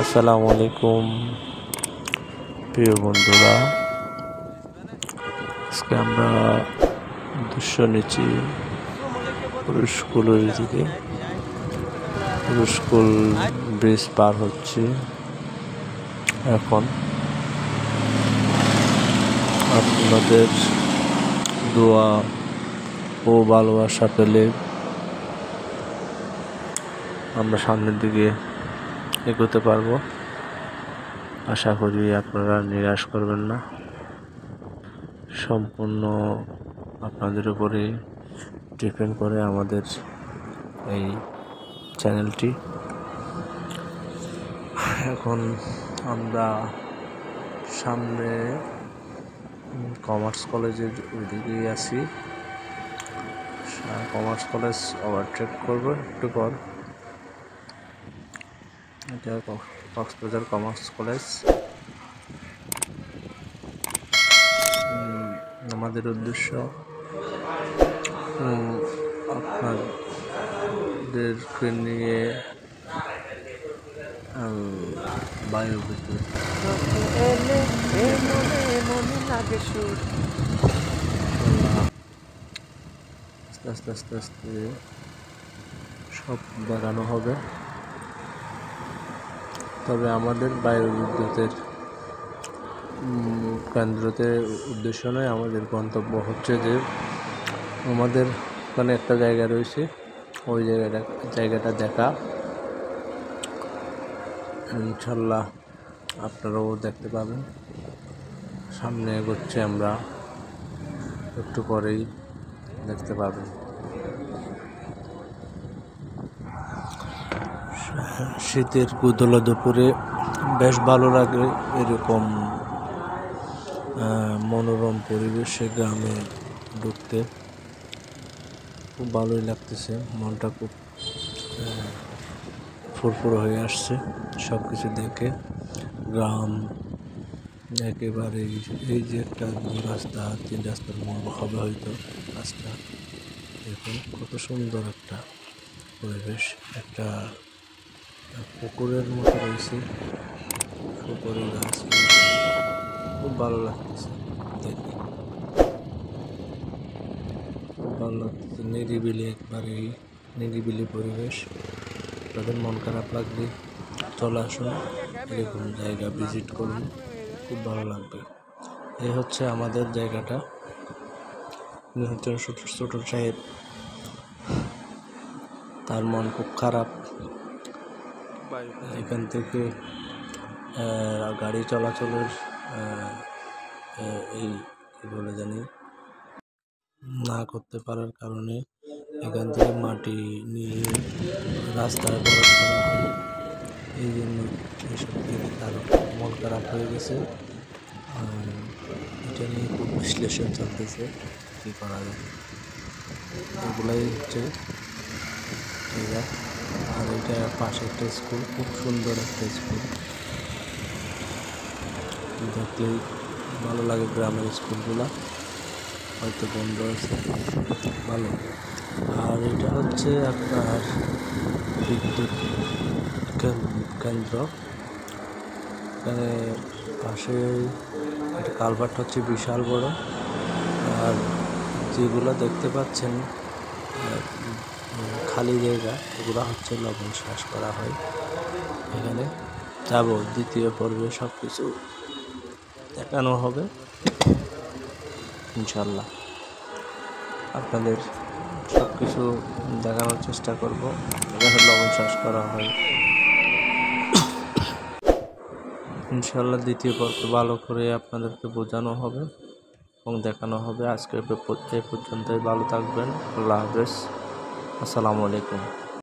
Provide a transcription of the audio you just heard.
আসসালামু আলাইকুম প্রিয় বন্ধুরা, আজকে আমরা দৃশ্য নিচ্ছি স্কুলের দিকে। স্কুল ব্রিজ পার হচ্ছে এখন। আপনাদের দোয়া ও ভালোবাসা পেলে আমরা সামনের দিকে এগোতে পারবো। আশা করি আপনারা নিরাশ করবেন না। সম্পূর্ণ আপনাদের উপরে ডিপেন্ড করে আমাদের এই চ্যানেলটি। এখন আমরা সামনে কমার্স কলেজের ওইদিকেই আছি। কমার্স কলেজ ওভারটেক করবো একটু পর। এটা কক্সবাজার কমার্স কলেজ। আমাদের উদ্দেশ্য আপনাদেরকে নিয়ে বায়ু বিদ্যুৎ আস্তে আস্তে আস্তে সব দেখানো হবে। তবে আমাদের বায়ু বিদ্যুতের কেন্দ্রতে উদ্দেশ্য নয়, আমাদের গন্তব্য হচ্ছে যে আমাদের ওখানে একটা জায়গা রয়েছে, ওই জায়গাটা দেখা। ইনশাল্লাহ আপনারাও দেখতে পাবেন। সামনে এগোচ্ছে আমরা, একটু পরেই দেখতে পাবেন। শীতের কুদলা দুপুরে বেশ ভালো লাগে এরকম মনোরম পরিবেশে গ্রামে ঢুকতে। খুব ভালোই লাগতেছে, মনটা খুব ফুরফুর হয়ে আসছে সব কিছু দেখে। গ্রাম একেবারে এই যে একটা রাস্তা, 3 রাস্তার মোড় হবে হয়তো রাস্তা। দেখুন কত সুন্দর একটা পরিবেশ। একটা পুকুরের মতো রয়েছে, পুকুরের গাছ, খুব ভালো লাগতেছে দেখে। খুব ভালো লাগতেছে, নিরিবিলি, একবারে নিরিবিলি পরিবেশ। তাদের মন খারাপ লাগবে চলে আসুন, এরকম জায়গা ভিজিট করুন, খুব ভালো লাগবে। এই হচ্ছে আমাদের জায়গাটা। ছোট সাহেব, তার মন খুব খারাপ। এখান থেকে গাড়ি চলাচলের এই কী বলে জানি না করতে পারার কারণে এখান থেকে মাটি নিয়ে রাস্তায় বরফ করা হয়। এই জন্য এসব থেকে তার মন খারাপ হয়ে গেছে। এটা নিয়ে খুব বিশ্লেষণ চলতেছে, কী করা যায়। এগুলাই হচ্ছে জায়গা। আর এটা পাশে একটা স্কুল, খুব সুন্দর একটা স্কুল, দেখলেই ভালো লাগে। গ্রামের স্কুলগুলো হয়তো বন্ধ আছে, ভালো। আর এটা হচ্ছে আপনার বিদ্যুৎ কেন্দ্র। এখানে পাশে একটা কালভার্ট হচ্ছে বিশাল বড়। আর যেগুলো দেখতে পাচ্ছেন খালি জায়গা, এগুলো হচ্ছে লবণ চাষ করা হয়। এখানে যাব, দ্বিতীয় পর্বে সব কিছু দেখানো হবে ইনশাল্লাহ। আপনাদের সব কিছু দেখানোর চেষ্টা করব। এখানে লবণ চাষ করা হয় ইনশাল্লাহ। দ্বিতীয় পর্বে ভালো করে আপনাদেরকে বোঝানো হবে এবং দেখানো হবে। আজকে এ পর্যন্তই, ভালো থাকবেন। আল্লাহ হাফেজ, আসসালামু আলাইকুম।